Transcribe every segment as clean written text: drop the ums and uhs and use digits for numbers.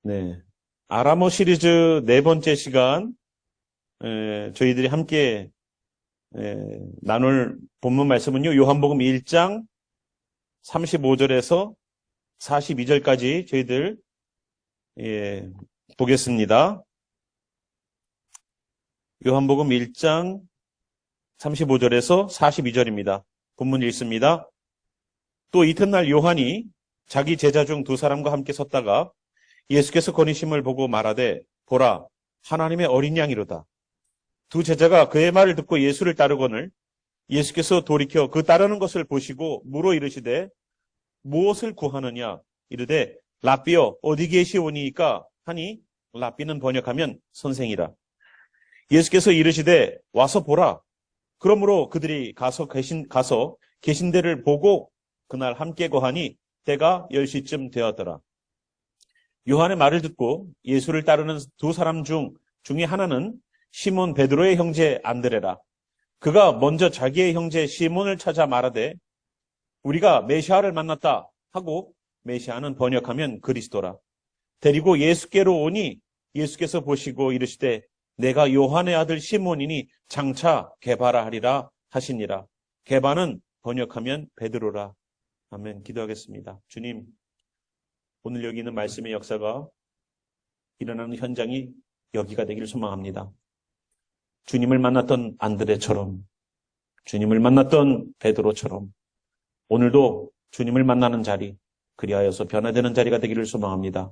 네. 아라모 시리즈 네 번째 시간, 저희들이 함께 나눌 본문 말씀은요, 요한복음 1장 35절에서 42절까지 저희들 보겠습니다. 요한복음 1장 35절에서 42절입니다. 본문 읽습니다. 또 이튿날 요한이 자기 제자 중 두 사람과 함께 섰다가 예수께서 거니심을 보고 말하되 보라 하나님의 어린 양이로다. 두 제자가 그의 말을 듣고 예수를 따르거늘 예수께서 돌이켜 그 따르는 것을 보시고 물어 이르시되 무엇을 구하느냐 이르되 랍비여 어디 계시오니이까 하니 랍비는 번역하면 선생이라. 예수께서 이르시되 와서 보라. 그러므로 그들이 가서 계신 데를 보고 그날 함께 거하니 때가 10시쯤 되었더라. 요한의 말을 듣고 예수를 따르는 두 사람 중에 하나는 시몬 베드로의 형제 안드레라. 그가 먼저 자기의 형제 시몬을 찾아 말하되 우리가 메시아를 만났다 하고, 메시아는 번역하면 그리스도라. 데리고 예수께로 오니 예수께서 보시고 이르시되 내가 요한의 아들 시몬이니 장차 게바라 하리라 하시니라. 게바는 번역하면 베드로라. 아멘. 기도하겠습니다. 주님, 오늘 여기 있는 말씀의 역사가 일어나는 현장이 여기가 되기를 소망합니다. 주님을 만났던 안드레처럼, 주님을 만났던 베드로처럼 오늘도 주님을 만나는 자리, 그리하여서 변화되는 자리가 되기를 소망합니다.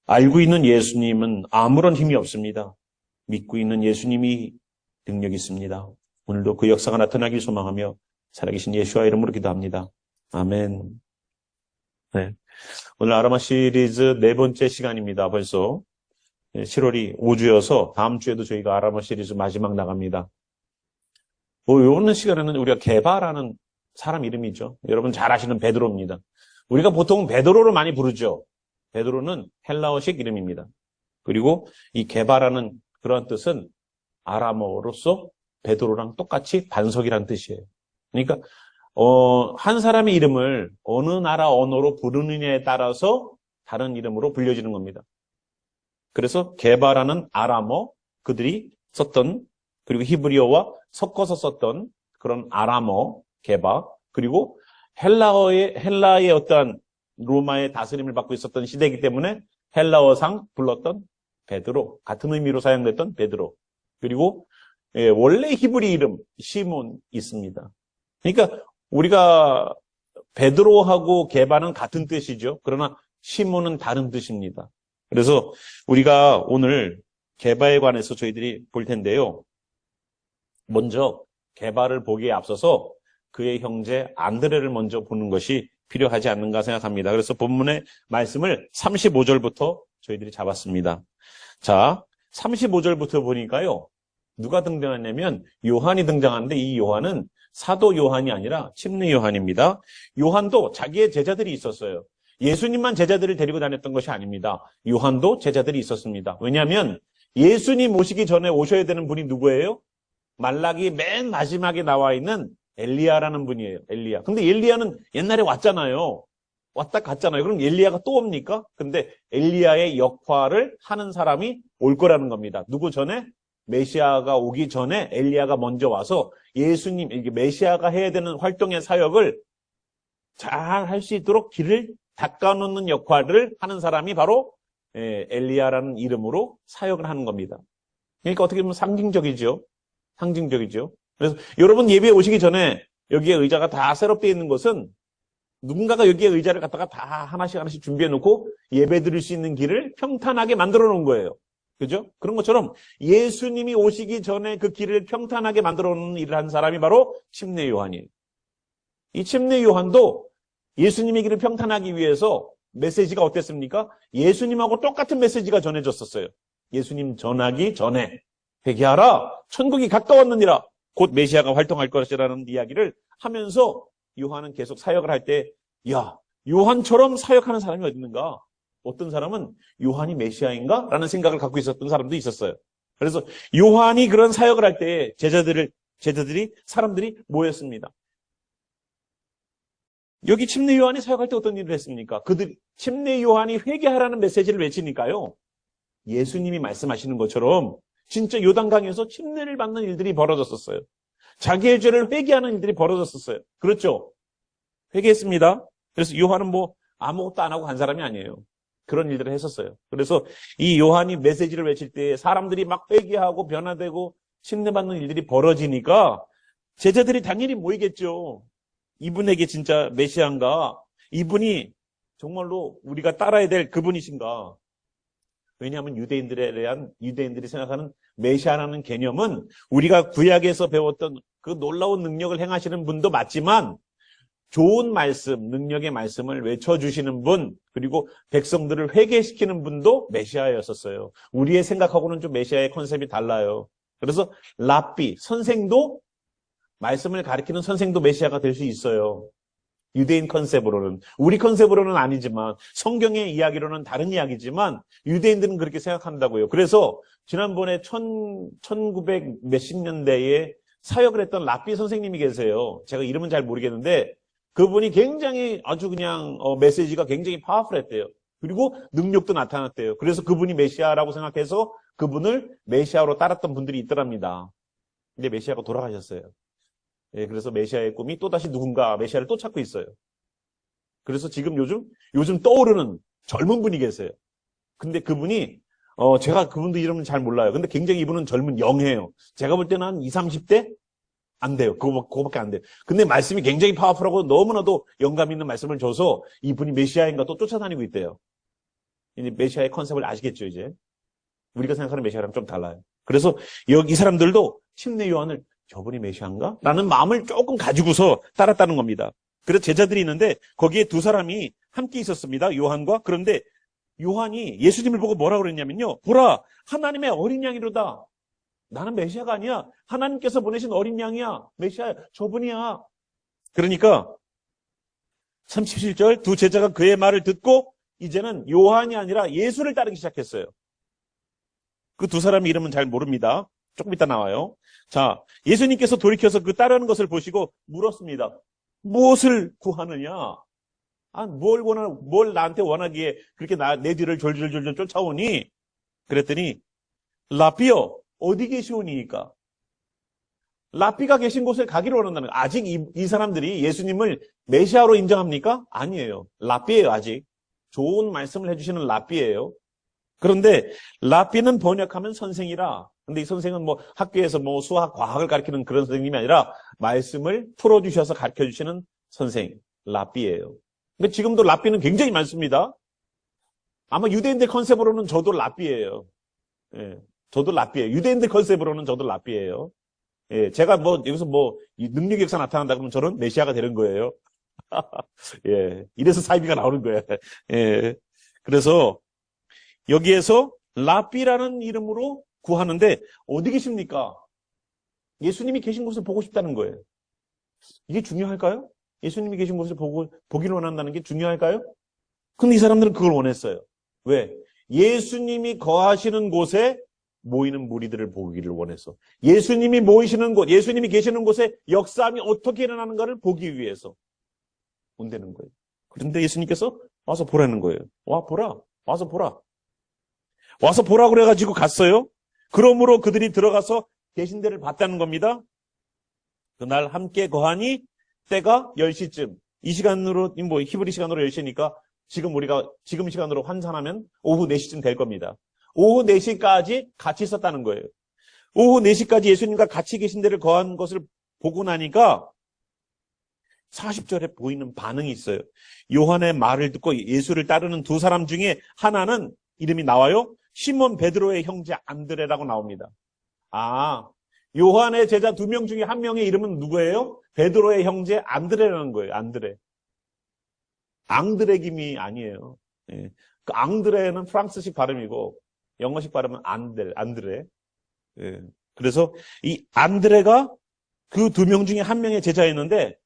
알고 있는 예수님은 아무런 힘이 없습니다. 믿고 있는 예수님이 능력이 있습니다. 오늘도 그 역사가 나타나길 소망하며 살아계신 예수와 이름으로 기도합니다. 아멘. 네. 오늘 아라마 시리즈 네 번째 시간입니다. 벌써 7월이 5주여서 다음 주에도 저희가 아라마 시리즈 마지막 나갑니다. 요번 시간에는 우리가 게바라는 사람 이름이죠. 여러분 잘 아시는 베드로입니다. 우리가 보통 베드로로 많이 부르죠. 베드로는 헬라어식 이름입니다. 그리고 이 게바라는 그런 뜻은 아람어로서 베드로랑 똑같이 반석이란 뜻이에요. 그러니까 한 사람의 이름을 어느 나라 언어로 부르느냐에 따라서 다른 이름으로 불려지는 겁니다. 그래서 게바라는 아람어, 그들이 썼던, 그리고 히브리어와 섞어서 썼던 그런 아람어, 게바, 그리고 헬라의 어떠한 로마의 다스림을 받고 있었던 시대이기 때문에 헬라어상 불렀던 베드로, 같은 의미로 사용됐던 베드로, 그리고 원래 히브리 이름 시몬 있습니다. 그러니까 우리가 베드로하고 게바는 같은 뜻이죠. 그러나 시몬은 다른 뜻입니다. 그래서 우리가 오늘 게바에 관해서 저희들이 볼 텐데요. 먼저 게바를 보기에 앞서서 그의 형제 안드레를 먼저 보는 것이 필요하지 않는가 생각합니다. 그래서 본문의 말씀을 35절부터 저희들이 잡았습니다. 자, 35절부터 보니까요. 누가 등장하냐면 요한이 등장하는데 이 요한은 사도 요한이 아니라 침례 요한입니다. 요한도 자기의 제자들이 있었어요. 예수님만 제자들을 데리고 다녔던 것이 아닙니다. 요한도 제자들이 있었습니다. 왜냐하면 예수님 오시기 전에 오셔야 되는 분이 누구예요? 말라기 맨 마지막에 나와 있는 엘리야라는 분이에요. 엘리야. 근데 엘리야는 옛날에 왔잖아요. 왔다 갔잖아요. 그럼 엘리야가 또 옵니까? 근데 엘리야의 역할을 하는 사람이 올 거라는 겁니다. 누구 전에? 메시아가 오기 전에 엘리야가 먼저 와서 예수님, 이게 메시아가 해야 되는 활동의 사역을 잘 할 수 있도록 길을 닦아놓는 역할을 하는 사람이 바로 엘리야라는 이름으로 사역을 하는 겁니다. 그러니까 어떻게 보면 상징적이죠. 상징적이죠. 그래서 여러분 예배에 오시기 전에 여기에 의자가 다 셋업되어 있는 것은 누군가가 여기에 의자를 갖다가 다 하나씩 준비해 놓고 예배 드릴 수 있는 길을 평탄하게 만들어 놓은 거예요. 그죠? 그런 것처럼 예수님이 오시기 전에 그 길을 평탄하게 만들어 놓는 일을 한 사람이 바로 침례 요한이에요. 이 침례 요한도 예수님의 길을 평탄하기 위해서 메시지가 어땠습니까? 예수님하고 똑같은 메시지가 전해졌었어요. 예수님 전하기 전에 회개하라, 천국이 가까웠느니라, 곧 메시아가 활동할 것이라는 이야기를 하면서 요한은 계속 사역을 할 때, 야, 요한처럼 사역하는 사람이 어디 있는가? 어떤 사람은 요한이 메시아인가? 라는 생각을 갖고 있었던 사람도 있었어요. 그래서 요한이 그런 사역을 할 때 사람들이 모였습니다. 여기 침례 요한이 사역할 때 어떤 일을 했습니까? 침례 요한이 회개하라는 메시지를 외치니까요. 예수님이 말씀하시는 것처럼 진짜 요단강에서 침례를 받는 일들이 벌어졌었어요. 자기의 죄를 회개하는 일들이 벌어졌었어요. 그렇죠? 회개했습니다. 그래서 요한은 아무것도 안 하고 간 사람이 아니에요. 그런 일들을 했었어요. 그래서 이 요한이 메시지를 외칠 때 사람들이 막 회개하고 변화되고 침례받는 일들이 벌어지니까 제자들이 당연히 모이겠죠. 이분에게 진짜 메시아인가? 이분이 정말로 우리가 따라야 될 그분이신가? 왜냐하면 유대인들이 생각하는 메시아라는 개념은 우리가 구약에서 배웠던 그 놀라운 능력을 행하시는 분도 맞지만 좋은 말씀, 능력의 말씀을 외쳐주시는 분, 그리고 백성들을 회개시키는 분도 메시아였었어요. 우리의 생각하고는 좀 메시아의 컨셉이 달라요. 그래서 랍비, 선생도, 말씀을 가리키는 선생도 메시아가 될 수 있어요. 유대인 컨셉으로는. 우리 컨셉으로는 아니지만, 성경의 이야기로는 다른 이야기지만, 유대인들은 그렇게 생각한다고요. 그래서 지난번에 1900 몇십 년대에 사역을 했던 랍비 선생님이 계세요. 제가 이름은 잘 모르겠는데, 그분이 굉장히 아주 그냥 메시지가 굉장히 파워풀했대요. 그리고 능력도 나타났대요. 그래서 그분이 메시아라고 생각해서 그분을 메시아로 따랐던 분들이 있더랍니다. 근데 메시아가 돌아가셨어요. 예, 그래서 메시아의 꿈이 또다시 누군가 메시아를 또 찾고 있어요. 그래서 지금 요즘 떠오르는 젊은 분이 계세요. 근데 그분이 제가 그분도 이름은 잘 몰라요. 근데 굉장히 이분은 젊은 영해요. 제가 볼 때는 한 20, 30대? 안 돼요. 그거밖에 안 돼요. 근데 말씀이 굉장히 파워풀하고 너무나도 영감 있는 말씀을 줘서 이분이 메시아인가 또 쫓아다니고 있대요. 이제 메시아의 컨셉을 아시겠죠, 이제. 우리가 생각하는 메시아랑 좀 달라요. 그래서 이 사람들도 침례 요한을 저분이 메시아인가? 라는 마음을 조금 가지고서 따랐다는 겁니다. 그래서 제자들이 있는데 거기에 두 사람이 함께 있었습니다. 요한과. 그런데 요한이 예수님을 보고 뭐라고 그랬냐면요. 보라, 하나님의 어린 양이로다. 나는 메시아가 아니야. 하나님께서 보내신 어린 양이야. 메시아야. 저분이야. 그러니까 37절 두 제자가 그의 말을 듣고 이제는 요한이 아니라 예수를 따르기 시작했어요. 그 두 사람 이름은 잘 모릅니다. 조금 이따 나와요. 자, 예수님께서 돌이켜서 그 따르는 것을 보시고 물었습니다. 무엇을 구하느냐? 뭘 나한테 원하기에 그렇게 내 뒤를 졸졸졸 쫓아오니? 그랬더니 라비요. 어디 계시오니까? 랍비가 계신 곳에 가기를 원한다는 거예요. 아직 이 사람들이 예수님을 메시아로 인정합니까? 아니에요. 랍비예요, 아직. 좋은 말씀을 해주시는 랍비예요. 그런데 랍비는 번역하면 선생이라. 근데 이 선생은 학교에서 수학, 과학을 가르치는 그런 선생님이 아니라 말씀을 풀어주셔서 가르쳐주시는 선생, 랍비예요. 근데 지금도 랍비는 굉장히 많습니다. 아마 유대인들 컨셉으로는 저도 랍비예요. 예. 저도 랍비예요. 유대인들 컨셉으로는 저도 랍비예요. 예, 제가 여기서 이 능력의 역사 나타난다 그러면 저는 메시아가 되는 거예요. 예, 이래서 사이비가 나오는 거예요. 예, 그래서 여기에서 랍비라는 이름으로 구하는데 어디 계십니까? 예수님이 계신 곳을 보고 싶다는 거예요. 이게 중요할까요? 예수님이 계신 곳을 보기를 원한다는 게 중요할까요? 근데 이 사람들은 그걸 원했어요. 왜? 예수님이 거하시는 곳에 모이는 무리들을 보기를 원해서. 예수님이 모이시는 곳, 예수님이 계시는 곳에 역사함이 어떻게 일어나는가를 보기 위해서 온다는 거예요. 그런데 예수님께서 와서 보라는 거예요. 와서 보라. 와서 보라 그래가지고 갔어요. 그러므로 그들이 들어가서 계신 데를 봤다는 겁니다. 그날 함께 거하니 때가 10시쯤. 이 시간으로, 히브리 시간으로 10시니까 지금 시간으로 환산하면 오후 4시쯤 될 겁니다. 오후 4시까지 같이 있었다는 거예요. 오후 4시까지 예수님과 같이 계신 데를 거한 것을 보고 나니까 40절에 보이는 반응이 있어요. 요한의 말을 듣고 예수를 따르는 두 사람 중에 하나는 이름이 나와요. 시몬 베드로의 형제 안드레라고 나옵니다. 요한의 제자 2명 중에 한 명의 이름은 누구예요? 베드로의 형제 안드레라는 거예요. 안드레. 앙드레김이 아니에요. 예. 그 앙드레는 프랑스식 발음이고 영어식 발음은 안드레. 예. 그래서 이 안드레가 그 2명 중에 한 명의 제자였는데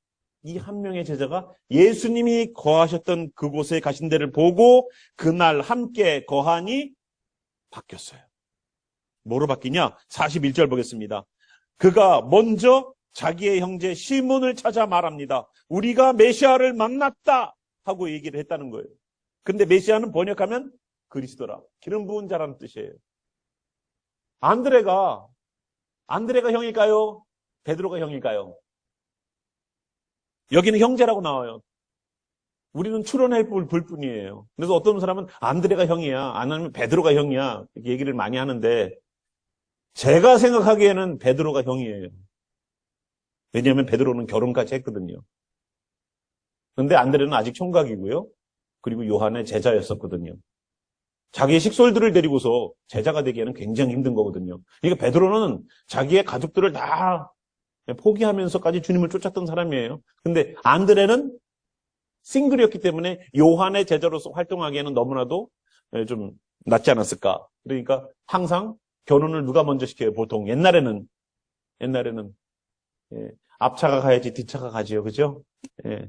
이 한 명의 제자가 예수님이 거하셨던 그곳에 가신 데를 보고 그날 함께 거하니 바뀌었어요. 뭐로 바뀌냐? 41절 보겠습니다. 그가 먼저 자기의 형제 시몬을 찾아 말합니다. 우리가 메시아를 만났다 하고 얘기를 했다는 거예요. 근데 메시아는 번역하면 그리스도라, 기름 부은 자라는 뜻이에요. 안드레가 형일까요? 베드로가 형일까요? 여기는 형제라고 나와요. 우리는 추론해 볼 뿐이에요. 그래서 어떤 사람은 안드레가 형이야, 아니면 베드로가 형이야, 이렇게 얘기를 많이 하는데, 제가 생각하기에는 베드로가 형이에요. 왜냐하면 베드로는 결혼까지 했거든요. 그런데 안드레는 아직 총각이고요. 그리고 요한의 제자였었거든요. 자기의 식솔들을 데리고서 제자가 되기에는 굉장히 힘든 거거든요. 그러니까 베드로는 자기의 가족들을 다 포기하면서까지 주님을 쫓았던 사람이에요. 근데 안드레는 싱글이었기 때문에 요한의 제자로서 활동하기에는 너무나도 좀 낫지 않았을까. 그러니까 항상 결혼을 누가 먼저 시켜요? 보통 옛날에는 앞차가 가야지 뒷차가 가지요. 그죠?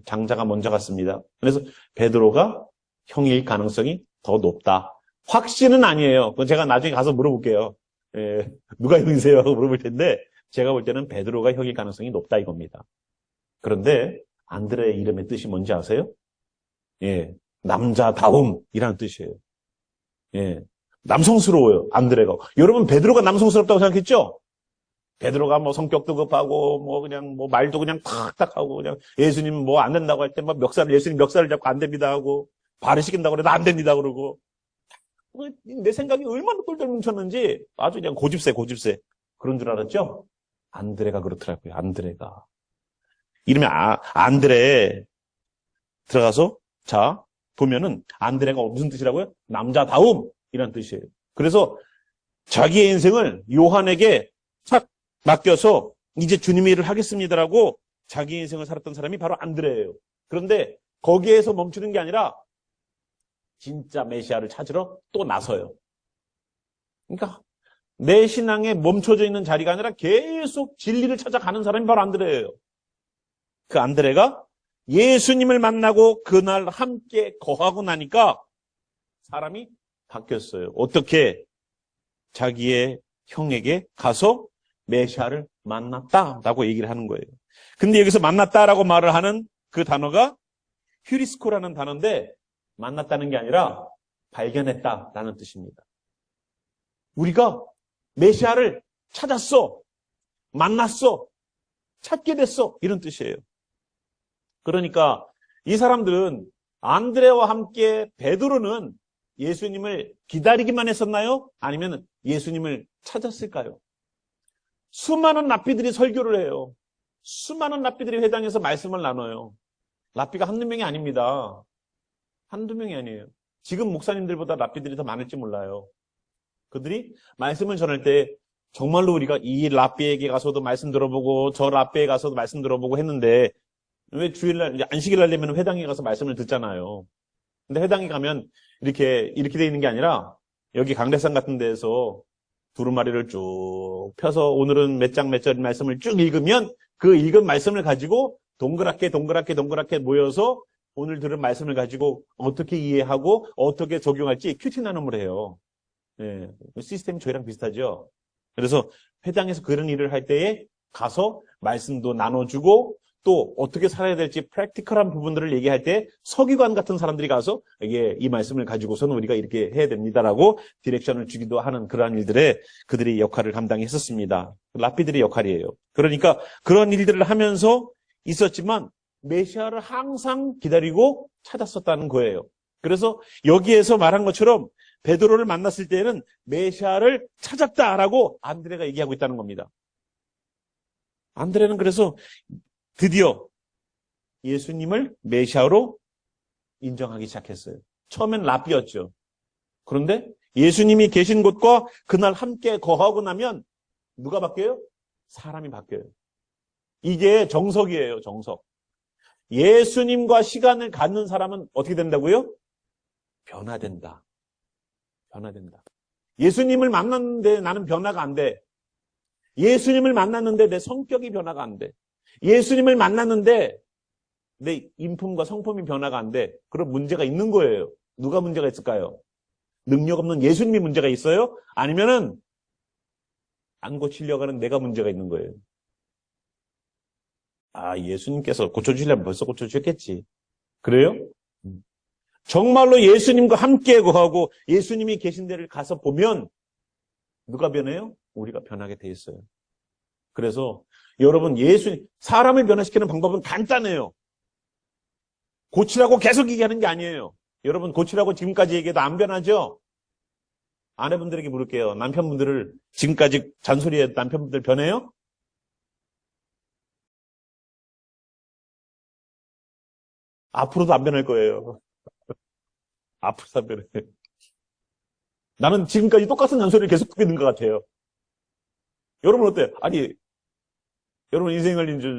장자가 먼저 갔습니다. 그래서 베드로가 형일 가능성이 더 높다. 확신은 아니에요. 그건 제가 나중에 가서 물어볼게요. 누가 형이세요? 하고 물어볼 텐데 제가 볼 때는 베드로가 형일 가능성이 높다 이겁니다. 그런데 안드레의 이름의 뜻이 뭔지 아세요? 남자다움이라는 뜻이에요. 남성스러워요, 안드레가. 여러분, 베드로가 남성스럽다고 생각했죠? 베드로가 뭐 성격도 급하고, 뭐 말도 그냥 탁탁 하고, 그냥 예수님 뭐 안 된다고 할 때 막 예수님 멱살을 잡고 안 됩니다 하고, 발을 시킨다고 그래도 안 됩니다 그러고. 내 생각이 얼마나 똘똘 뭉쳤는지 아주 그냥 고집세. 그런 줄 알았죠? 안드레가 그렇더라고요, 안드레가. 이름이 안드레 들어가서 자 보면은 안드레가 무슨 뜻이라고요? 남자다움이라는 뜻이에요. 그래서 자기의 인생을 요한에게 탁 맡겨서 이제 주님의 일을 하겠습니다라고 자기 인생을 살았던 사람이 바로 안드레예요. 그런데 거기에서 멈추는 게 아니라 진짜 메시아를 찾으러 또 나서요. 그러니까 내 신앙에 멈춰져 있는 자리가 아니라 계속 진리를 찾아가는 사람이 바로 안드레예요. 그 안드레가 예수님을 만나고 그날 함께 거하고 나니까 사람이 바뀌었어요. 어떻게? 자기의 형에게 가서 메시아를 만났다라고 얘기를 하는 거예요. 근데 여기서 만났다라고 말을 하는 그 단어가 휴리스코라는 단어인데 만났다는 게 아니라 발견했다라는 뜻입니다. 우리가 메시아를 찾았어, 만났어, 찾게 됐어, 이런 뜻이에요. 그러니까 이 사람들은 안드레와 함께 베드로는 예수님을 기다리기만 했었나요? 아니면 예수님을 찾았을까요? 수많은 랍비들이 설교를 해요. 수많은 랍비들이 회당에서 말씀을 나눠요. 랍비가 한두 명이 아닙니다. 한두 명이 아니에요. 지금 목사님들보다 랍비들이 더 많을지 몰라요. 그들이 말씀을 전할 때 정말로 우리가 이 랍비에게 가서도 말씀 들어보고 저 랍비에 가서도 말씀 들어보고 했는데 왜 주일날, 안식일날 되면 회당에 가서 말씀을 듣잖아요. 근데 회당에 가면 이렇게 돼 있는 게 아니라 여기 강대상 같은 데에서 두루마리를 쭉 펴서 오늘은 몇 장 몇 절 말씀을 쭉 읽으면 그 읽은 말씀을 가지고 동그랗게 모여서 오늘 들은 말씀을 가지고 어떻게 이해하고 어떻게 적용할지 큐티 나눔을 해요. 시스템이 저희랑 비슷하죠. 그래서 회당에서 그런 일을 할 때에 가서 말씀도 나눠주고 또 어떻게 살아야 될지 프랙티컬한 부분들을 얘기할 때 서기관 같은 사람들이 가서 이 말씀을 가지고서는 우리가 이렇게 해야 됩니다라고 디렉션을 주기도 하는 그러한 일들에 그들이 역할을 감당했었습니다. 랍비들의 역할이에요. 그러니까 그런 일들을 하면서 있었지만 메시아를 항상 기다리고 찾았었다는 거예요. 그래서 여기에서 말한 것처럼 베드로를 만났을 때는 메시아를 찾았다라고 안드레가 얘기하고 있다는 겁니다. 안드레는 그래서 드디어 예수님을 메시아로 인정하기 시작했어요. 처음엔 랍비였죠. 그런데 예수님이 계신 곳과 그날 함께 거하고 나면 누가 바뀌어요? 사람이 바뀌어요. 이게 정석이에요, 정석. 예수님과 시간을 갖는 사람은 어떻게 된다고요? 변화된다. 예수님을 만났는데 나는 변화가 안 돼. 예수님을 만났는데 내 성격이 변화가 안 돼. 예수님을 만났는데 내 인품과 성품이 변화가 안 돼. 그런 문제가 있는 거예요. 누가 문제가 있을까요? 능력 없는 예수님이 문제가 있어요? 아니면은 안 고치려고 하는 내가 문제가 있는 거예요. 아, 예수님께서 고쳐주시려면 벌써 고쳐주셨겠지. 그래요? 정말로 예수님과 함께 거하고 예수님이 계신 데를 가서 보면 누가 변해요? 우리가 변하게 돼 있어요. 그래서 여러분, 사람을 변화시키는 방법은 간단해요. 고치라고 계속 얘기하는 게 아니에요. 여러분, 고치라고 지금까지 얘기해도 안 변하죠? 아내분들에게 물을게요. 남편분들을 지금까지 잔소리해 남편분들 변해요? 앞으로도 안 변할 거예요. 앞으로도 안 변해요. 나는 지금까지 똑같은 잔소리를 계속 듣고 있는 것 같아요. 여러분 어때요? 아니, 여러분 인생을 이제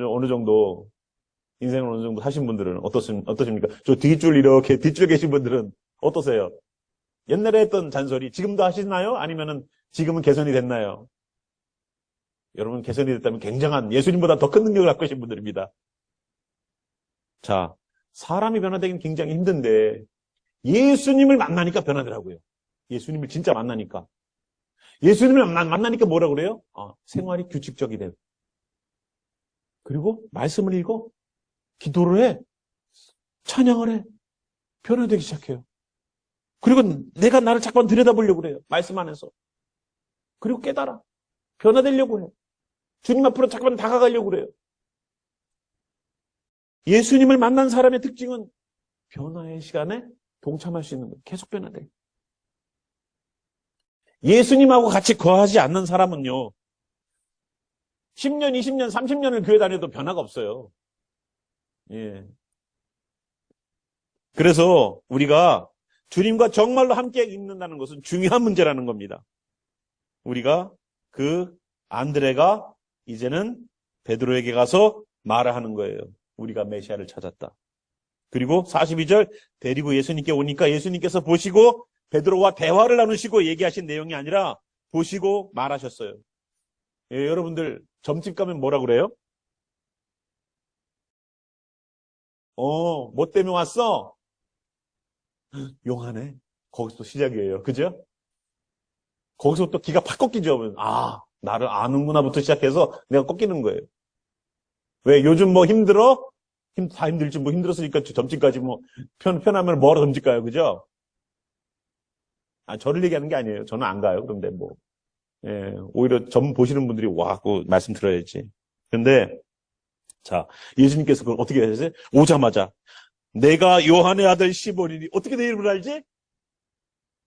인생을 어느 정도 하신 분들은 어떠십니까? 저 뒷줄 이렇게 뒷줄에 계신 분들은 어떠세요? 옛날에 했던 잔소리 지금도 하시나요? 아니면은 지금은 개선이 됐나요? 여러분 개선이 됐다면 굉장한 예수님보다 더 큰 능력을 갖고 계신 분들입니다. 자, 사람이 변화되기는 굉장히 힘든데 예수님을 만나니까 변하더라고요. 예수님을 진짜 만나니까. 예수님을 만나니까 뭐라 그래요? 생활이 규칙적이 돼요. 그리고 말씀을 읽어, 기도를 해, 찬양을 해, 변화되기 시작해요. 그리고 내가 나를 잠깐 들여다보려고 그래요. 말씀 안에서. 그리고 깨달아. 변화되려고 해요. 주님 앞으로 잠깐 다가가려고 그래요. 예수님을 만난 사람의 특징은 변화의 시간에 동참할 수 있는 거예요. 계속 변화돼요. 예수님하고 같이 거하지 않는 사람은요. 10년, 20년, 30년을 교회 다녀도 변화가 없어요. 예. 그래서 우리가 주님과 정말로 함께 있는다는 것은 중요한 문제라는 겁니다. 우리가 안드레가 이제는 베드로에게 가서 말을 하는 거예요. 우리가 메시아를 찾았다. 그리고 42절 데리고 예수님께 오니까 예수님께서 보시고 베드로와 대화를 나누시고 얘기하신 내용이 아니라 보시고 말하셨어요. 예, 여러분들 점집 가면 뭐라 그래요? 뭐 때문에 왔어? 용하네. 거기서 또 시작이에요. 그죠? 거기서 또 기가 팍 꺾이죠. 나를 아는구나부터 시작해서 내가 꺾이는 거예요. 왜? 요즘 뭐 힘들어? 다 힘들지. 뭐 힘들었으니까 점집까지 뭐 편하면 뭐하러 점집 가요. 그죠? 저를 얘기하는 게 아니에요. 저는 안 가요. 그런데 뭐. 예, 오히려 점 보시는 분들이 하고 말씀 들어야지. 근데, 자, 예수님께서 그걸 어떻게 하셨어요? 오자마자, 내가 요한의 아들 시몬이니, 어떻게 내 이름을 알지?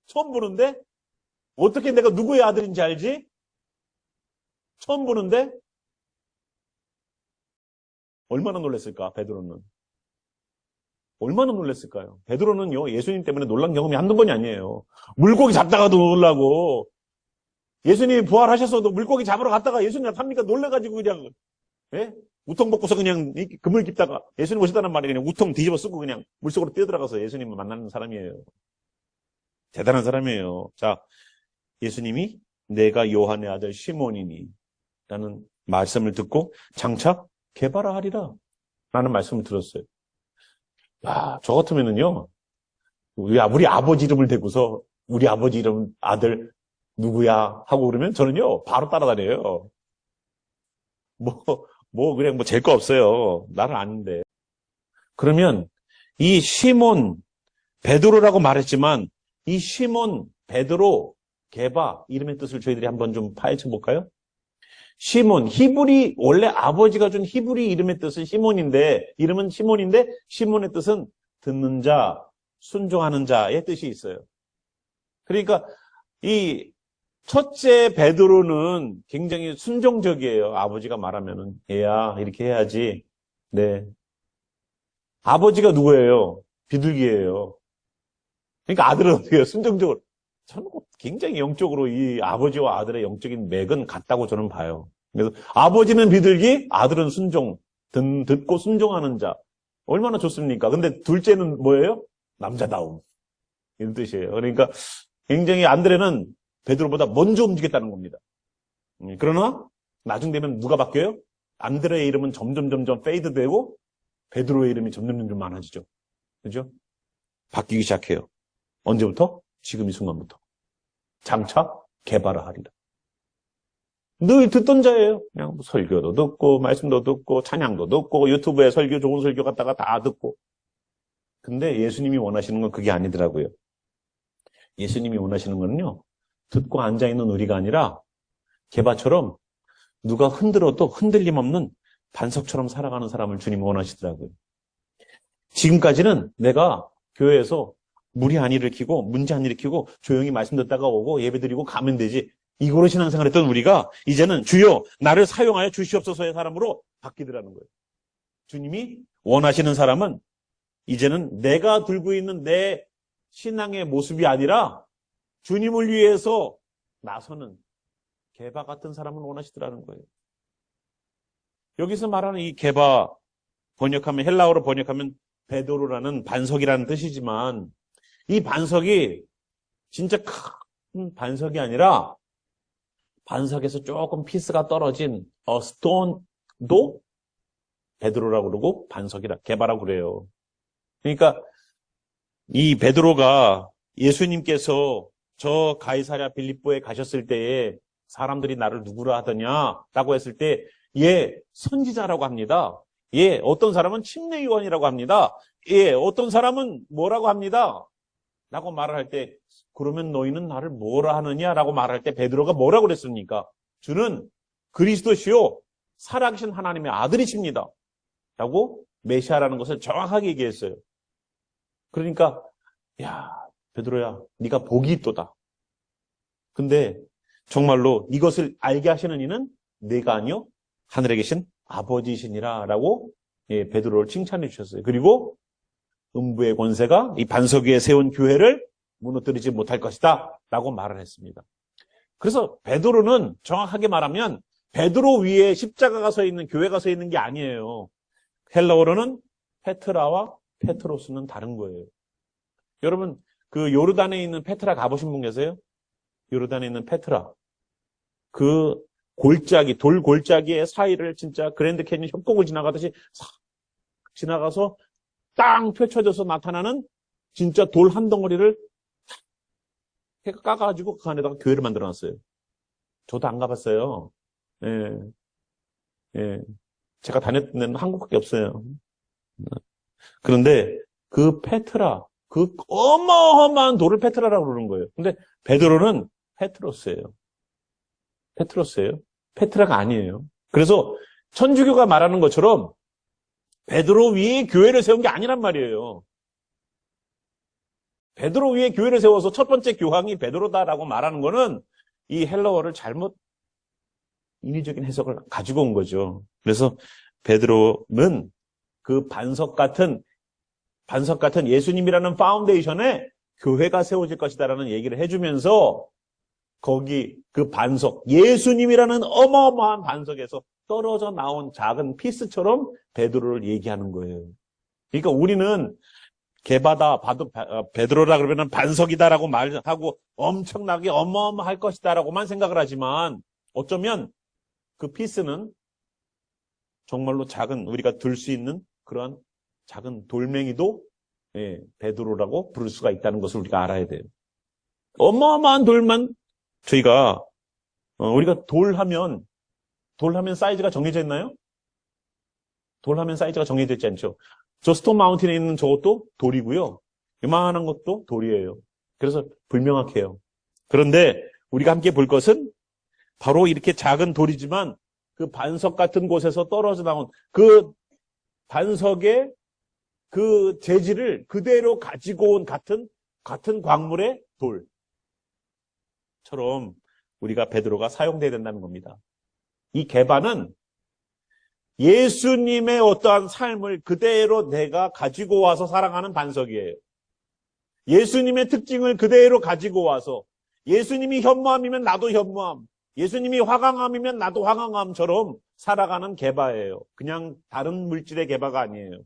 처음 보는데? 어떻게 내가 누구의 아들인지 알지? 처음 보는데? 얼마나 놀랐을까, 베드로는. 얼마나 놀랐을까요? 베드로는요, 예수님 때문에 놀란 경험이 한두 번이 아니에요. 물고기 잡다가도 놀라고, 예수님이 부활하셨어도 물고기 잡으러 갔다가 예수님 나타납니까? 놀래가지고 그냥, 예? 우통 벗고서 그냥 그물 깊다가 예수님 오시다는 말에 그냥 우통 뒤집어 쓰고 그냥 물속으로 뛰어들어가서 예수님을 만나는 사람이에요. 대단한 사람이에요. 자, 예수님이 내가 요한의 아들 시몬이니 라는 말씀을 듣고 장차 개바라 하리라 라는 말씀을 들었어요. 야, 저 같으면은요, 우리 아버지 이름을 대고서 우리 아버지 이름 아들 누구야 하고 그러면 저는요 바로 따라다녀요. 그냥 잴 거 없어요. 나를 아는데. 그러면 이 시몬 베드로라고 말했지만 이 시몬 베드로 게바 이름의 뜻을 저희들이 한번 좀 파헤쳐 볼까요? 시몬 히브리 원래 아버지가 준 히브리 이름의 뜻은 이름은 시몬인데 시몬의 뜻은 듣는 자, 순종하는 자의 뜻이 있어요. 그러니까 이 첫째 베드로는 굉장히 순종적이에요. 아버지가 말하면은 얘야 이렇게 해야지. 네. 아버지가 누구예요? 비둘기예요. 그러니까 아들은 어떻게 해요? 순종적으로. 저는 굉장히 영적으로 이 아버지와 아들의 영적인 맥은 같다고 저는 봐요. 그래서 아버지는 비둘기, 아들은 순종. 듣고 순종하는 자. 얼마나 좋습니까? 근데 둘째는 뭐예요? 남자다움. 이런 뜻이에요. 그러니까 굉장히 안드레는 베드로보다 먼저 움직였다는 겁니다. 그러나 나중 되면 누가 바뀌어요? 안드레의 이름은 점점 페이드되고 베드로의 이름이 점점 많아지죠. 그죠? 바뀌기 시작해요. 언제부터? 지금 이 순간부터. 장차 개바라 하리라. 늘 듣던 자예요. 그냥 설교도 듣고 말씀도 듣고 찬양도 듣고 유튜브에 설교 좋은 설교 갖다가 다 듣고. 근데 예수님이 원하시는 건 그게 아니더라고요. 예수님이 원하시는 건요, 듣고 앉아있는 우리가 아니라 게바처럼 누가 흔들어도 흔들림 없는 반석처럼 살아가는 사람을 주님이 원하시더라고요. 지금까지는 내가 교회에서 무리 안 일으키고 문제 안 일으키고 조용히 말씀 듣다가 오고 예배드리고 가면 되지, 이거로 신앙생활했던 우리가 이제는 주여 나를 사용하여 주시옵소서의 사람으로 바뀌더라는 거예요. 주님이 원하시는 사람은 이제는 내가 들고 있는 내 신앙의 모습이 아니라 주님을 위해서 나서는 게바 같은 사람을 원하시더라는 거예요. 여기서 말하는 이 게바, 번역하면 헬라어로 번역하면 베드로라는 반석이라는 뜻이지만 이 반석이 진짜 큰 반석이 아니라 반석에서 조금 피스가 떨어진 스톤도 베드로라고 그러고 반석이라 게바라고 그래요. 그러니까 이 베드로가 예수님께서 저 가이사랴 빌립보에 가셨을 때에 사람들이 나를 누구라 하더냐라고 했을 때 예, 선지자라고 합니다. 예, 어떤 사람은 침례요한이라고 합니다. 예, 어떤 사람은 뭐라고 합니다. 라고 말을 할 때, 그러면 너희는 나를 뭐라 하느냐라고 말할 때 베드로가 뭐라고 그랬습니까? 주는 그리스도시요 살아계신 하나님의 아들이십니다. 라고 메시아라는 것을 정확하게 얘기했어요. 그러니까 야, 베드로야, 네가 복이 있도다. 근데 정말로 이것을 알게 하시는 이는 내가 아니요 하늘에 계신 아버지시니라 라고 베드로를 칭찬해 주셨어요. 그리고 음부의 권세가 이 반석 위에 세운 교회를 무너뜨리지 못할 것이다 라고 말을 했습니다. 그래서 베드로는 정확하게 말하면 베드로 위에 십자가가 서 있는 교회가 서 있는 게 아니에요. 헬라어로는 페트라와 페트로스는 다른 거예요. 여러분 그 요르단에 있는 페트라 가보신 분 계세요? 요르단에 있는 페트라, 그 골짜기, 돌 골짜기의 사이를 진짜 그랜드 캐니언 협곡을 지나가듯이 싹 지나가서 땅 펼쳐져서 나타나는 진짜 돌 한 덩어리를 까가지고 그 안에다가 교회를 만들어놨어요. 저도 안 가봤어요. 예, 예. 제가 다녔던 데는 한국밖에 없어요. 그런데 그 페트라, 그 어마어마한 돌을 페트라라고 그러는 거예요. 근데 베드로는 페트로스예요. 페트로스예요. 페트라가 아니에요. 그래서 천주교가 말하는 것처럼 베드로 위에 교회를 세운 게 아니란 말이에요. 베드로 위에 교회를 세워서 첫 번째 교황이 베드로다라고 말하는 거는 이 헬라어를 잘못 인위적인 해석을 가지고 온 거죠. 그래서 베드로는 그 반석 같은 예수님이라는 파운데이션에 교회가 세워질 것이다라는 얘기를 해주면서 거기 그 반석, 예수님이라는 어마어마한 반석에서 떨어져 나온 작은 피스처럼 베드로를 얘기하는 거예요. 그러니까 우리는 게바다, 베드로라 그러면 반석이다라고 말하고 엄청나게 어마어마할 것이다라고만 생각을 하지만 어쩌면 그 피스는 정말로 작은, 우리가 들 수 있는 그러한 작은 돌멩이도 베드로라고 부를 수가 있다는 것을 우리가 알아야 돼요. 어마어마한 돌만 저희가 우리가 돌하면 사이즈가 정해져 있나요? 돌하면 사이즈가 정해져 있지 않죠. 저 스톤 마운틴에 있는 저것도 돌이고요. 이만한 것도 돌이에요. 그래서 불명확해요. 그런데 우리가 함께 볼 것은 바로 이렇게 작은 돌이지만 그 반석 같은 곳에서 떨어져 나온 그 반석의 그 재질을 그대로 가지고 온 같은 광물의 돌처럼 우리가 베드로가 사용돼야 된다는 겁니다. 이 게바는 예수님의 어떠한 삶을 그대로 내가 가지고 와서 살아가는 반석이에요. 예수님의 특징을 그대로 가지고 와서 예수님이 현무암이면 나도 현무암, 예수님이 화강암이면 나도 화강암처럼 살아가는 게바예요. 그냥 다른 물질의 게바가 아니에요.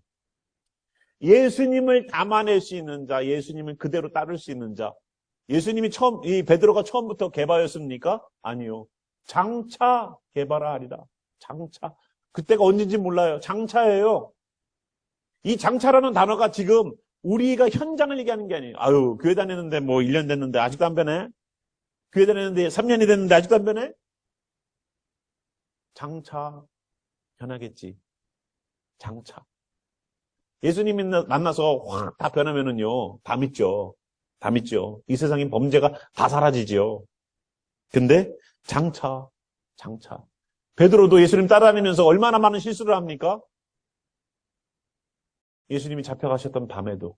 예수님을 담아낼 수 있는 자, 예수님을 그대로 따를 수 있는 자. 예수님이 이 베드로가 처음부터 게바였습니까? 아니요. 장차 게바라 하리라. 장차. 그때가 언제인지 몰라요. 장차예요. 이 장차라는 단어가 지금 우리가 현장을 얘기하는 게 아니에요. 아유, 교회 다녔는데 뭐 1년 됐는데 아직도 안 변해? 교회 다녔는데 3년이 됐는데 아직도 안 변해? 장차 변하겠지. 장차. 예수님이 만나서 확 다 변하면은요, 다 믿죠. 다 믿죠. 이 세상의 범죄가 다 사라지죠. 근데 장차. 베드로도 예수님 따라다니면서 얼마나 많은 실수를 합니까? 예수님이 잡혀가셨던 밤에도,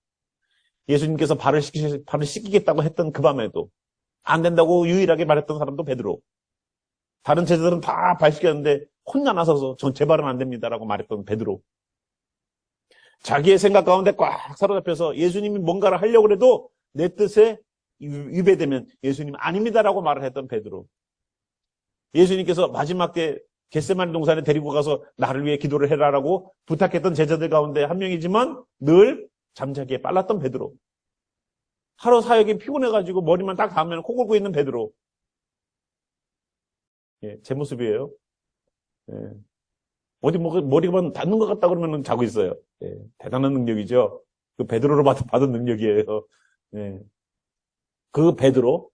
예수님께서 발을 씻기겠다고 했던 그 밤에도, 안 된다고 유일하게 말했던 사람도 베드로. 다른 제자들은 다 발 씻겼는데 혼자 나서서 전 제 발은 안 됩니다라고 말했던 베드로. 자기의 생각 가운데 꽉 사로잡혀서 예수님이 뭔가를 하려고 해도 내 뜻에 위배되면 예수님 아닙니다라고 말을 했던 베드로. 예수님께서 마지막 때 겟세마네 동산에 데리고 가서 나를 위해 기도를 해라라고 부탁했던 제자들 가운데 한 명이지만 늘 잠자기에 빨랐던 베드로. 하루 사역이 피곤해가지고 머리만 딱 감으면 코 골고 있는 베드로. 예, 제 모습이에요. 예. 어디 머리가 닿는 것 같다 그러면 자고 있어요. 예, 대단한 능력이죠. 그 베드로로 받은 능력이에요. 예. 그 베드로,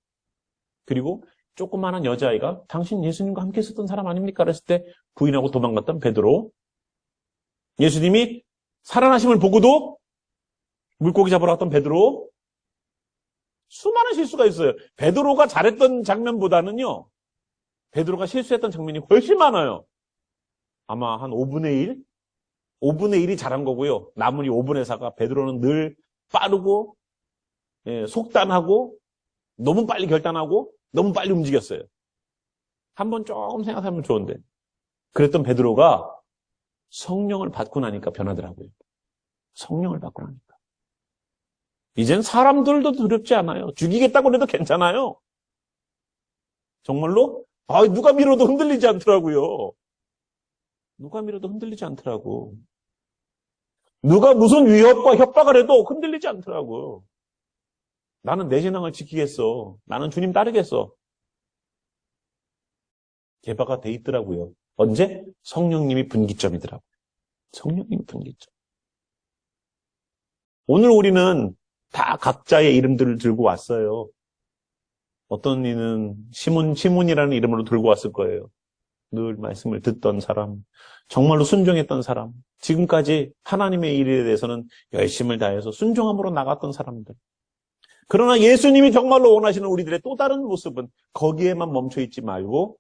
그리고 조그마한 여자아이가 당신 예수님과 함께 있었던 사람 아닙니까? 그랬을 때 부인하고 도망갔던 베드로. 예수님이 살아나심을 보고도 물고기 잡으러 갔던 베드로. 수많은 실수가 있어요. 베드로가 잘했던 장면보다는요, 베드로가 실수했던 장면이 훨씬 많아요. 아마 한 5분의 1? 5분의 1이 잘한 거고요. 나머지 5분의 4가 베드로는 늘 빠르고, 예, 속단하고, 너무 빨리 결단하고, 너무 빨리 움직였어요. 한번 조금 생각하면 좋은데. 그랬던 베드로가 성령을 받고 나니까 변하더라고요. 성령을 받고 나니까. 이젠 사람들도 두렵지 않아요. 죽이겠다고 해도 괜찮아요. 정말로 누가 밀어도 흔들리지 않더라고요. 누가 밀어도 흔들리지 않더라고. 누가 무슨 위협과 협박을 해도 흔들리지 않더라고. 나는 내 신앙을 지키겠어. 나는 주님 따르겠어. 개바가 돼 있더라고요. 언제? 성령님이 분기점이더라고요. 성령님이 분기점. 오늘 우리는 다 각자의 이름들을 들고 왔어요. 어떤 이는 시몬이라는 이름으로 들고 왔을 거예요. 늘 말씀을 듣던 사람, 정말로 순종했던 사람, 지금까지 하나님의 일에 대해서는 열심을 다해서 순종함으로 나갔던 사람들. 그러나 예수님이 정말로 원하시는 우리들의 또 다른 모습은 거기에만 멈춰있지 말고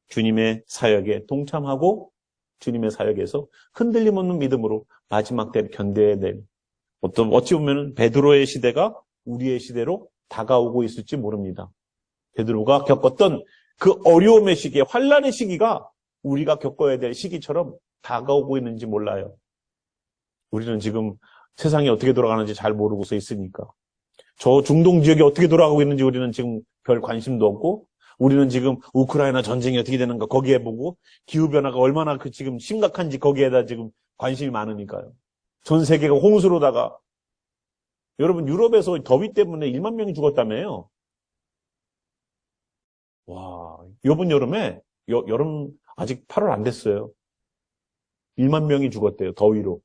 주님의 사역에 동참하고 주님의 사역에서 흔들림 없는 믿음으로 마지막 때 견뎌야 될, 어찌 보면 베드로의 시대가 우리의 시대로 다가오고 있을지 모릅니다. 베드로가 겪었던 그 어려움의 시기, 환난의 시기가 우리가 겪어야 될 시기처럼 다가오고 있는지 몰라요. 우리는 지금 세상이 어떻게 돌아가는지 잘 모르고서 있으니까. 저 중동 지역이 어떻게 돌아가고 있는지 우리는 지금 별 관심도 없고, 우리는 지금 우크라이나 전쟁이 어떻게 되는가 거기에 보고, 기후변화가 얼마나 지금 심각한지 거기에다 지금 관심이 많으니까요. 전 세계가 홍수로다가, 여러분 유럽에서 더위 때문에 1만 명이 죽었다며요. 와, 이번 여름에, 여름 아직 8월 안 됐어요. 1만 명이 죽었대요, 더위로.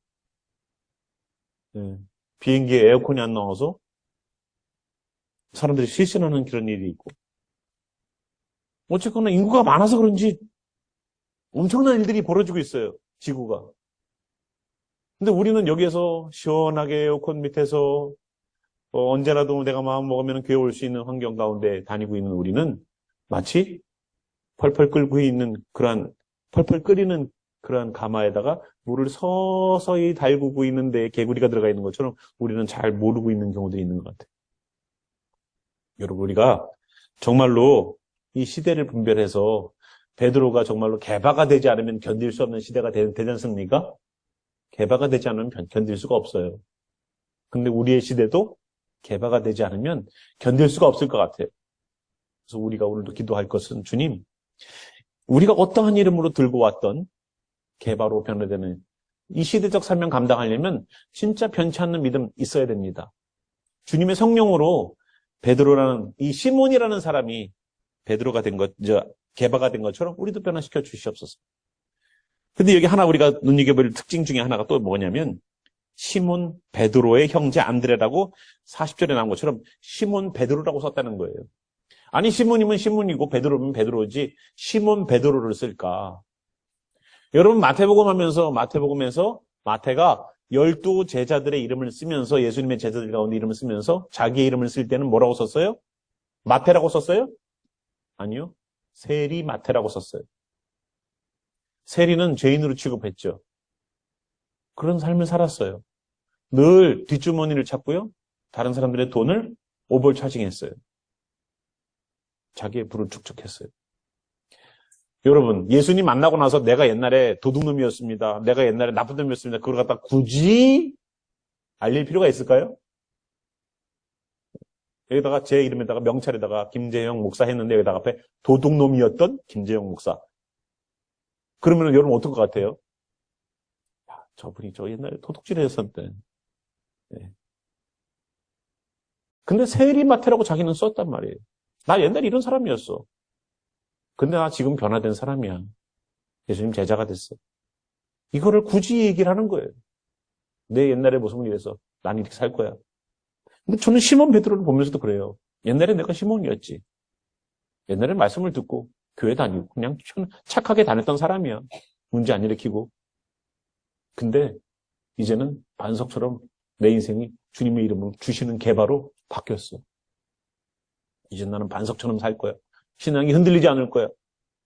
네. 비행기에 에어컨이 안 나와서 사람들이 실신하는 그런 일이 있고. 어쨌거나 인구가 많아서 그런지 엄청난 일들이 벌어지고 있어요, 지구가. 근데 우리는 여기에서 시원하게 에어컨 밑에서 언제라도 내가 마음 먹으면 교회 올 수 있는 환경 가운데 다니고 있는 우리는 마치 펄펄 끓이는 그러한 가마에다가 물을 서서히 달구고 있는데 개구리가 들어가 있는 것처럼 우리는 잘 모르고 있는 경우들이 있는 것 같아요. 여러분, 우리가 정말로 이 시대를 분별해서 베드로가 정말로 개바가 되지 않으면 견딜 수 없는 시대가 되지 않습니까? 개바가 되지 않으면 견딜 수가 없어요. 근데 우리의 시대도 개바가 되지 않으면 견딜 수가 없을 것 같아요. 그래서 우리가 오늘도 기도할 것은, 주님, 우리가 어떠한 이름으로 들고 왔던 개바로 변화되는 이 시대적 사명 감당하려면 진짜 변치 않는 믿음 있어야 됩니다. 주님의 성령으로 베드로라는 이 시몬이라는 사람이 베드로가 된 개바가 된 것처럼 우리도 변화시켜 주시옵소서. 근데 여기 하나 우리가 눈여겨볼 특징 중에 하나가 또 뭐냐면, 시몬 베드로의 형제 안드레라고 40절에 나온 것처럼 시몬 베드로라고 썼다는 거예요. 아니, 시몬이면 시몬이고 베드로면 베드로지 시몬 베드로를 쓸까? 여러분 마태복음 하면서 마태가 12 제자들의 이름을 쓰면서 예수님의 제자들 가운데 이름을 쓰면서 자기의 이름을 쓸 때는 뭐라고 썼어요? 마태라고 썼어요? 아니요. 세리 마태라고 썼어요. 세리는 죄인으로 취급했죠. 그런 삶을 살았어요. 늘 뒷주머니를 찾고요. 다른 사람들의 돈을 오버차징했어요. 자기의 부를 축적했어요. 여러분, 예수님 만나고 나서 내가 옛날에 도둑놈이었습니다. 내가 옛날에 나쁜 놈이었습니다. 그걸 갖다 굳이 알릴 필요가 있을까요? 여기다가 제 이름에다가 명찰에다가 김재형 목사 했는데 여기다가 앞에 도둑놈이었던 김재형 목사. 그러면 여러분 어떨 것 같아요? 야, 저분이 저 옛날에 도둑질 했었는데. 네. 근데 세리마태라고 자기는 썼단 말이에요. 나 옛날에 이런 사람이었어. 근데 나 지금 변화된 사람이야. 예수님 제자가 됐어. 이거를 굳이 얘기를 하는 거예요. 내 옛날의 모습을 이래서 난 이렇게 살 거야. 근데 저는 시몬 베드로를 보면서도 그래요. 옛날에 내가 시몬이었지. 옛날에 말씀을 듣고 교회 다니고 그냥 착하게 다녔던 사람이야. 문제 안 일으키고. 근데 이제는 반석처럼 내 인생이 주님의 이름으로 주시는 개바로 바뀌었어. 이제 나는 반석처럼 살 거야. 신앙이 흔들리지 않을 거야.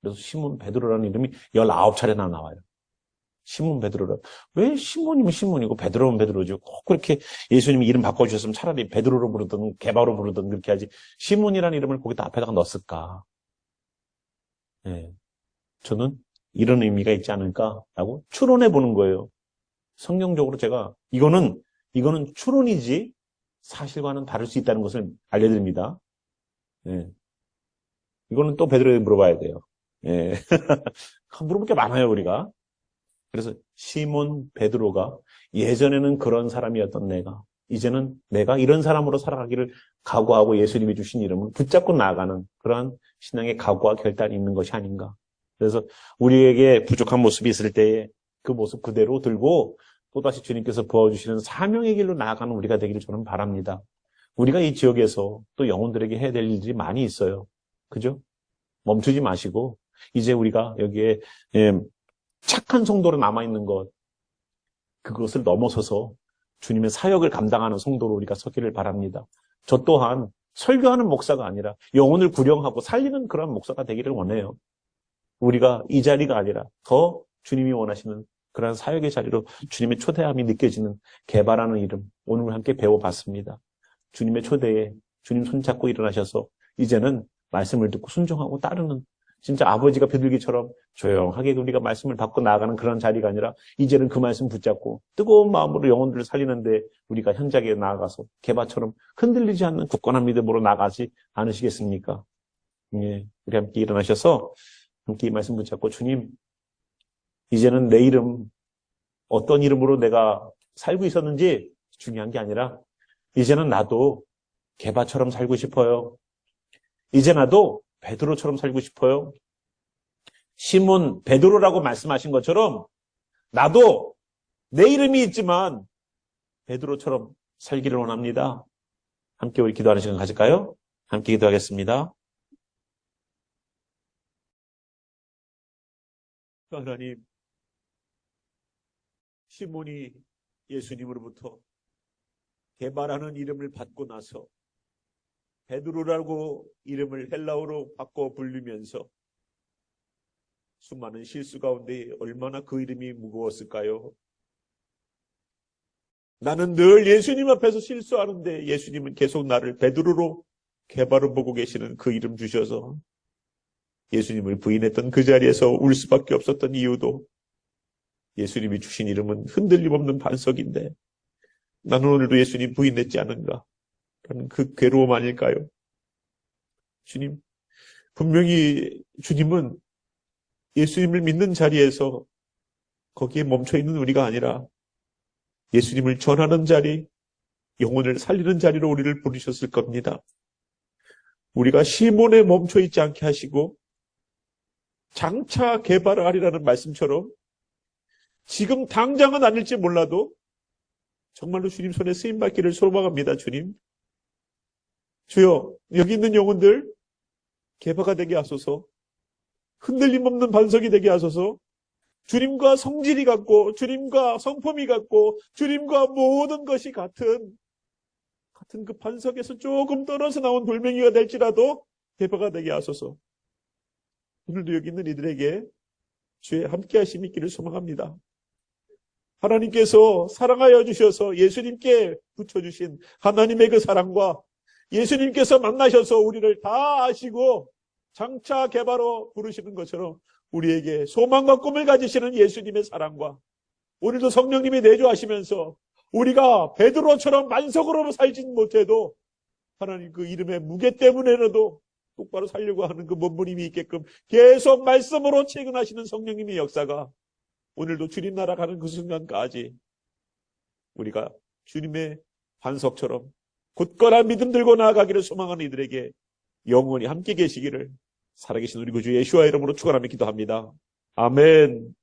그래서 시몬 베드로라는 이름이 19차례나 나와요. 시몬 베드로라. 왜 시몬이면 시몬이고 베드로면 베드로죠. 꼭 그렇게 예수님이 이름 바꿔주셨으면 차라리 베드로로 부르든 게바로 부르든 그렇게 하지. 시몬이라는 이름을 거기다 앞에다가 넣었을까? 네. 저는 이런 의미가 있지 않을까라고 추론해 보는 거예요. 성경적으로 제가 이거는 추론이지 사실과는 다를 수 있다는 것을 알려드립니다. 네. 이거는 또 베드로에게 물어봐야 돼요. 예. 물어볼 게 많아요, 우리가. 그래서 시몬 베드로가 예전에는 그런 사람이었던 이제는 내가 이런 사람으로 살아가기를 각오하고 예수님이 주신 이름을 붙잡고 나아가는 그러한 신앙의 각오와 결단이 있는 것이 아닌가. 그래서 우리에게 부족한 모습이 있을 때에 그 모습 그대로 들고 또다시 주님께서 부어주시는 사명의 길로 나아가는 우리가 되기를 저는 바랍니다. 우리가 이 지역에서 또 영혼들에게 해야 될 일들이 많이 있어요. 그죠? 멈추지 마시고 이제 우리가 여기에 착한 성도로 남아있는 것 그것을 넘어서서 주님의 사역을 감당하는 성도로 우리가 서기를 바랍니다. 저 또한 설교하는 목사가 아니라 영혼을 구령하고 살리는 그런 목사가 되기를 원해요. 우리가 이 자리가 아니라 더 주님이 원하시는 그런 사역의 자리로 주님의 초대함이 느껴지는 개바라는 이름 오늘 함께 배워봤습니다. 주님의 초대에 주님 손잡고 일어나셔서 이제는 말씀을 듣고 순종하고 따르는 진짜 아버지가 비둘기처럼 조용하게 우리가 말씀을 받고 나아가는 그런 자리가 아니라 이제는 그 말씀 붙잡고 뜨거운 마음으로 영혼들을 살리는데 우리가 현장에 나아가서 개바처럼 흔들리지 않는 굳건한 믿음으로 나가지 않으시겠습니까? 예, 우리 함께 일어나셔서 함께 이 말씀 붙잡고 주님 이제는 내 이름 어떤 이름으로 내가 살고 있었는지 중요한 게 아니라 이제는 나도 개바처럼 살고 싶어요. 이제 나도 베드로처럼 살고 싶어요. 시몬 베드로라고 말씀하신 것처럼 나도 내 이름이 있지만 베드로처럼 살기를 원합니다. 함께 우리 기도하는 시간 가질까요? 함께 기도하겠습니다. 하나님, 시몬이 예수님으로부터 게바라는 이름을 받고 나서 베드로라고 이름을 헬라어로 바꿔 부르면서 수많은 실수 가운데 얼마나 그 이름이 무거웠을까요? 나는 늘 예수님 앞에서 실수하는데 예수님은 계속 나를 베드로로 게바로 보고 계시는 그 이름 주셔서 예수님을 부인했던 그 자리에서 울 수밖에 없었던 이유도 예수님이 주신 이름은 흔들림 없는 반석인데 나는 오늘도 예수님 부인했지 않은가 라는 그 괴로움 아닐까요? 주님, 분명히 주님은 예수님을 믿는 자리에서 거기에 멈춰있는 우리가 아니라 예수님을 전하는 자리, 영혼을 살리는 자리로 우리를 부르셨을 겁니다. 우리가 시몬에 멈춰있지 않게 하시고 장차 개발하리라는 말씀처럼 지금 당장은 아닐지 몰라도 정말로 주님 손에 쓰임받기를 소망합니다. 주님. 주여, 여기 있는 영혼들 개바가 되게 하소서. 흔들림 없는 반석이 되게 하소서. 주님과 성질이 같고 주님과 성품이 같고 주님과 모든 것이 같은 그 반석에서 조금 떨어져 나온 돌멩이가 될지라도 개바가 되게 하소서. 오늘도 여기 있는 이들에게 주의 함께 하심이 있기를 소망합니다. 하나님께서 사랑하여 주셔서 예수님께 붙여주신 하나님의 그 사랑과 예수님께서 만나셔서 우리를 다 아시고 장차 개바로 부르시는 것처럼 우리에게 소망과 꿈을 가지시는 예수님의 사랑과 오늘도 성령님이 내주하시면서 우리가 베드로처럼 만석으로 살진 못해도 하나님 그 이름의 무게 때문에라도 똑바로 살려고 하는 그 몸부림이 있게끔 계속 말씀으로 채근하시는 성령님의 역사가 오늘도 주님 나라 가는 그 순간까지 우리가 주님의 반석처럼 굳건한 믿음 들고 나아가기를 소망하는 이들에게 영원히 함께 계시기를 살아계신 우리 구주 예수와 이름으로 축원하며 기도합니다. 아멘.